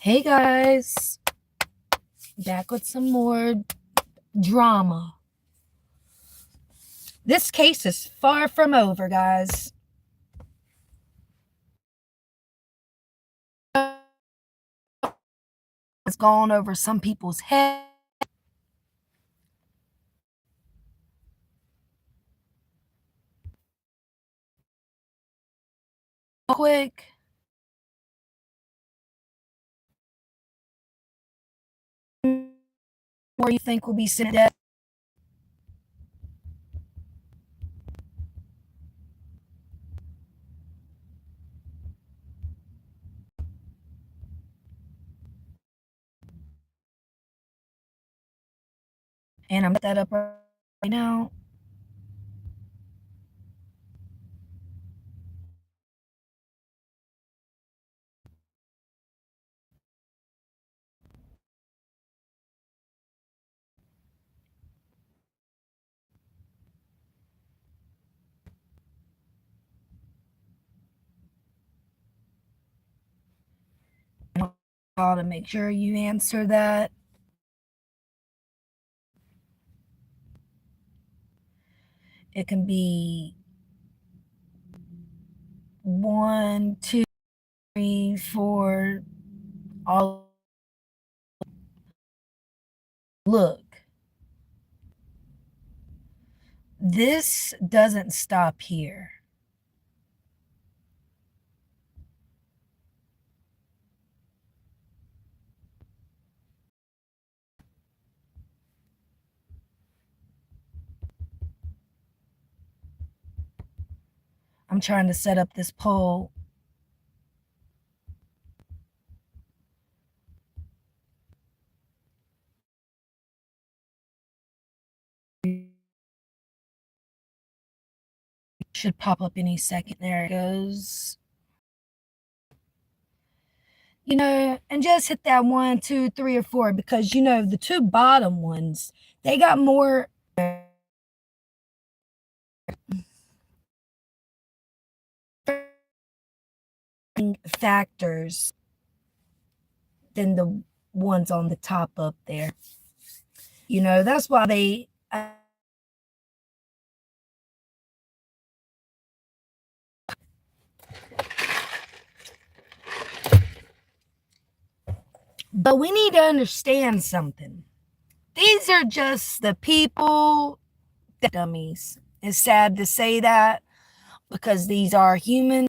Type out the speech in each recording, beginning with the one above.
Hey guys, back with some more drama. This case is far from over, guys. It's gone over some people's head. Quick. Or you think will be sent to death? And I'm that up right now. To make sure you answer that. It can be 1, 2, 3, 4. All look. This doesn't stop here. I'm trying to set up this poll. Should pop up any second. There it goes. And just hit that 1, 2, 3, or 4, because the two bottom ones, they got more factors than the ones on the top up there. That's why they but we need to understand something. These are just the people, dummies. It's sad to say that, because these are human,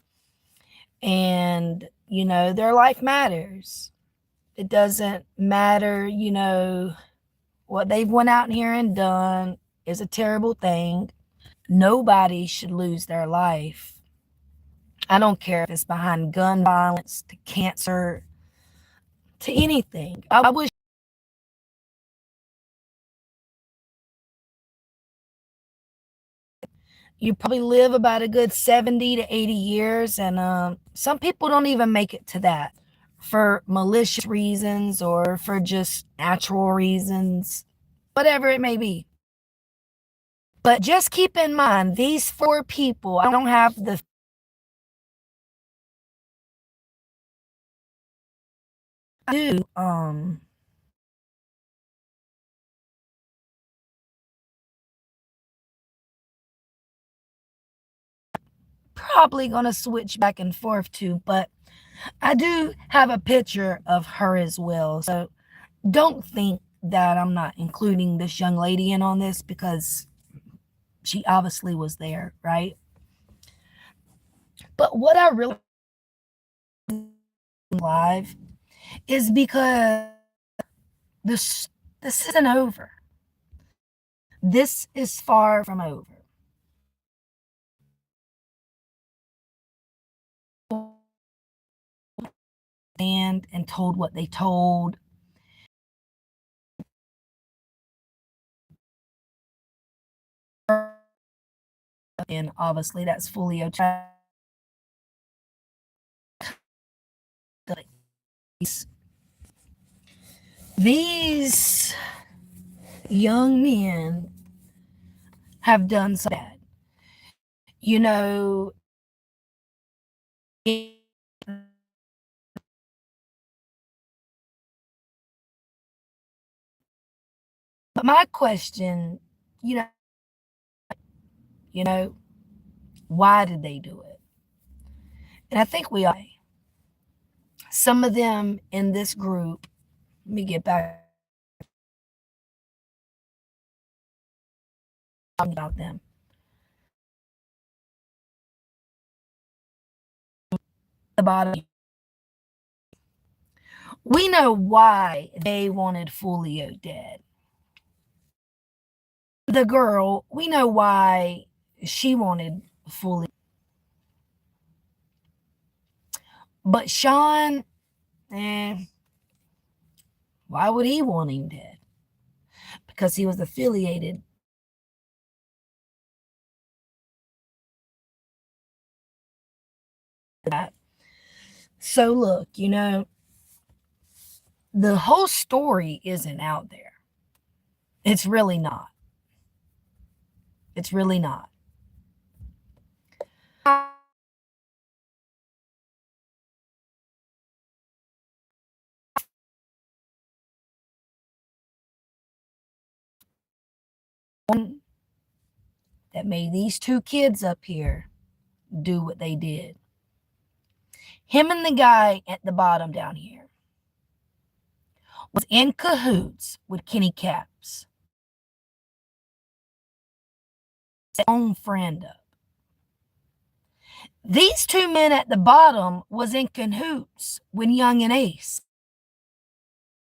and their life matters. It doesn't matter, what they've went out here and done is a terrible thing. Nobody should lose their life. I don't care if it's behind gun violence, to cancer, to anything. I wish you probably live about a good 70 to 80 years, and some people don't even make it to that, for malicious reasons or for just natural reasons, whatever it may be. But just keep in mind, these 4 people, I don't have the do probably gonna switch back and forth to, but I do have a picture of her as well. So don't think that I'm not including this young lady in on this, because she obviously was there, right? But what I really live is because this isn't over. This is far from over. And told what they told. And obviously that's Foolio. These young men have done so bad. But my question, you know, why did they do it? And I think some of them in this group, let me get back about them. The bottom. We know why they wanted Foolio dead. The girl, we know why she wanted Foolio. But Sean, why would he want him dead? Because he was affiliated. That. So look, the whole story isn't out there. It's really not. It's really not. One that made these two kids up here do what they did. Him and the guy at the bottom down here was in cahoots with Kenny Caps. His own friend up. These two men at the bottom was in cahoots with Young and Ace.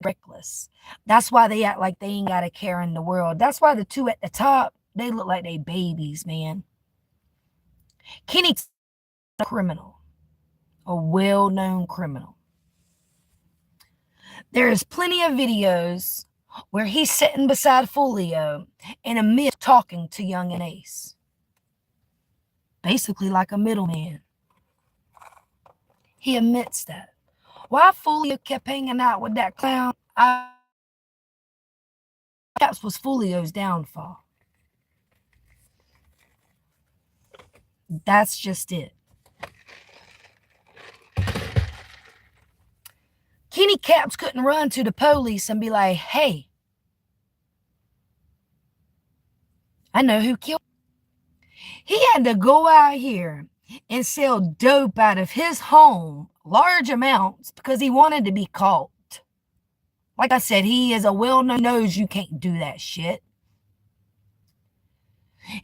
Reckless. That's why they act like they ain't got a care in the world. That's why the two at the top, they look like they babies, man. Kenny's a criminal. A well-known criminal. There is plenty of videos where he's sitting beside Foolio and a mid talking to Young and Ace. Basically like a middleman. He admits that. Why Foolio kept hanging out with that clown, that was Foolio's downfall. That's just it. Kenny Caps couldn't run to the police and be like, hey, I know who killed him. He had to go out here and sell dope out of his home, large amounts, because he wanted to be caught. Like I said, he is a well-known knows you can't do that shit.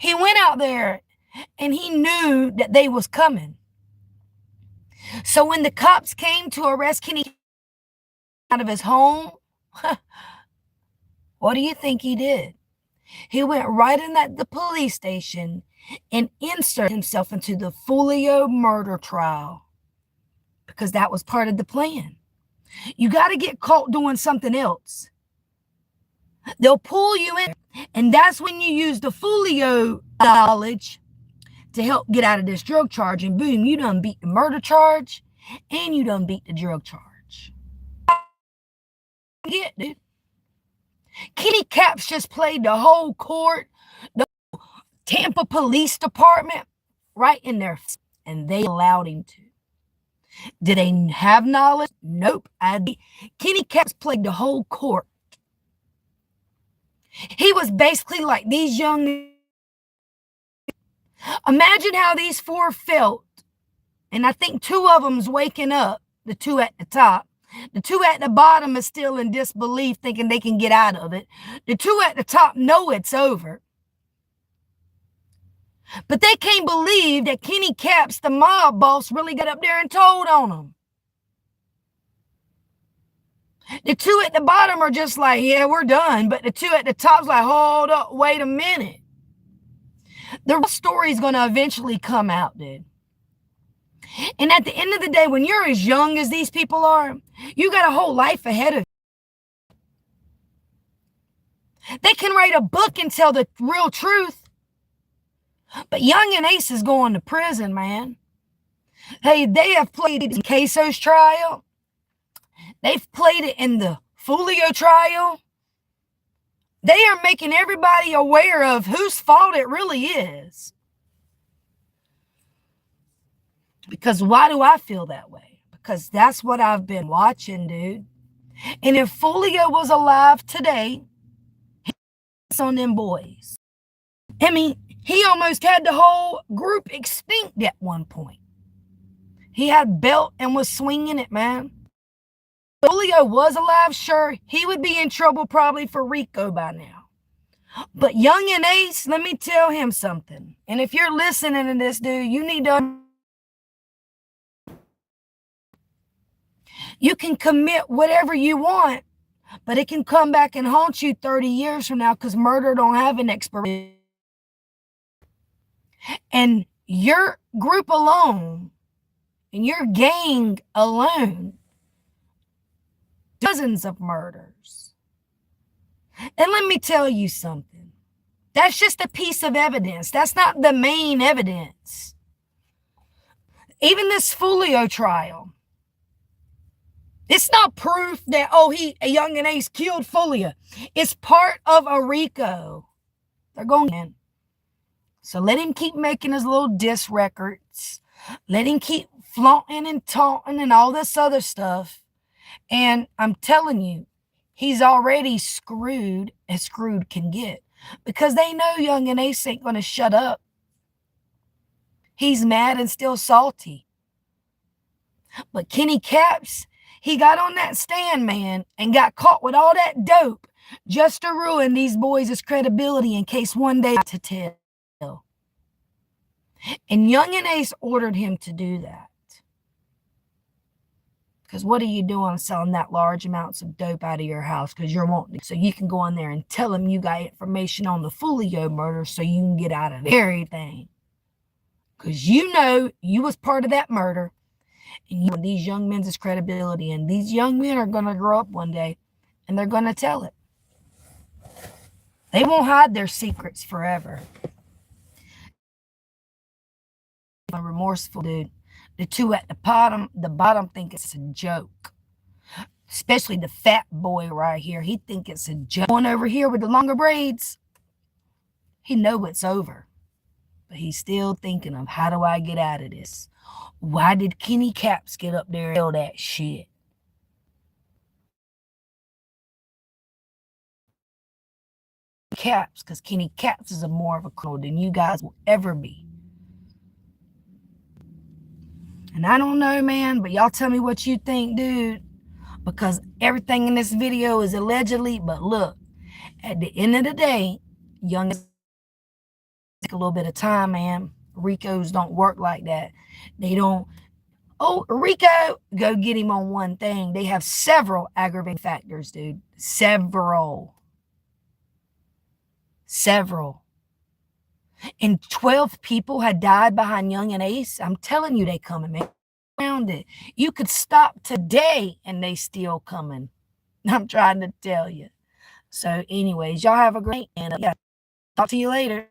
He went out there and he knew that they was coming. So when the cops came to arrest Kenny out of his home, what do you think he did? He went right in at the police station and inserted himself into the Foolio murder trial because that was part of the plan. You got to get caught doing something else. They'll pull you in, and that's when you use the Foolio knowledge to help get out of this drug charge, and boom, you done beat the murder charge and you done beat the drug charge. Get, dude. Kenny Caps just played the whole court, the Tampa Police Department right in there, and they allowed him to. Did they have knowledge? Nope. Kenny Caps played the whole court. He was basically like these young. Imagine how these four felt. And I think two of them's waking up, the two at the top. The two at the bottom is still in disbelief, thinking they can get out of it. The two at the top know it's over. But they can't believe that Kenny Caps, the mob boss, really got up there and told on them. The two at the bottom are just like, yeah, we're done. But the two at the top's like, hold up, wait a minute. The real story's going to eventually come out, dude. And at the end of the day, when you're as young as these people are, you got a whole life ahead of you. They can write a book and tell the real truth. But Young and Ace is going to prison, man. Hey, they have played it in Queso's trial. They've played it in the Foolio trial. They are making everybody aware of whose fault it really is. Because why do I feel that way? Because that's what I've been watching, dude. And if Foolio was alive today, on them boys. I mean, he almost had the whole group extinct at one point. He had belt and was swinging it, man. If Julio was alive, sure, he would be in trouble probably for RICO by now. But Young and Ace, let me tell him something. And if you're listening to this, dude, you need to... You can commit whatever you want, but it can come back and haunt you 30 years from now because murder don't have an expiration. And your group alone and your gang alone, dozens of murders. And let me tell you something. That's just a piece of evidence. That's not the main evidence. Even this Foolio trial, it's not proof that, oh, Young and Ace killed Foolio. It's part of a RICO. They're going in. So let him keep making his little diss records. Let him keep flaunting and taunting and all this other stuff. And I'm telling you, he's already screwed as screwed can get. Because they know Young and Ace ain't going to shut up. He's mad and still salty. But Kenny Caps, he got on that stand, man, and got caught with all that dope just to ruin these boys' credibility in case one day to tell. And Young and Ace ordered him to do that. Because what are you doing selling that large amounts of dope out of your house? Because you're wanting it. So you can go in there and tell them you got information on the Foolio murder so you can get out of everything. Because you know you was part of that murder. And you want these young men's credibility. And these young men are going to grow up one day. And they're going to tell it. They won't hide their secrets forever. A remorseful dude. The two at the bottom think it's a joke. Especially the fat boy right here. He think it's a joke. One over here with the longer braids. He know it's over. But he's still thinking of, how do I get out of this? Why did Kenny Caps get up there and tell that shit? Caps, because Kenny Caps is more of a criminal than you guys will ever be. And I don't know, man, but y'all tell me what you think, dude. Because everything in this video is allegedly, but look, at the end of the day, Young take a little bit of time, man. RICOs don't work like that. They don't, oh, RICO, go get him on one thing. They have several aggravating factors, dude. Several. And 12 people had died behind Young and Ace. I'm telling you, they coming, man. Around it. You could stop today and they still coming. I'm trying to tell you. So anyways, y'all have a great and yeah, talk to you later.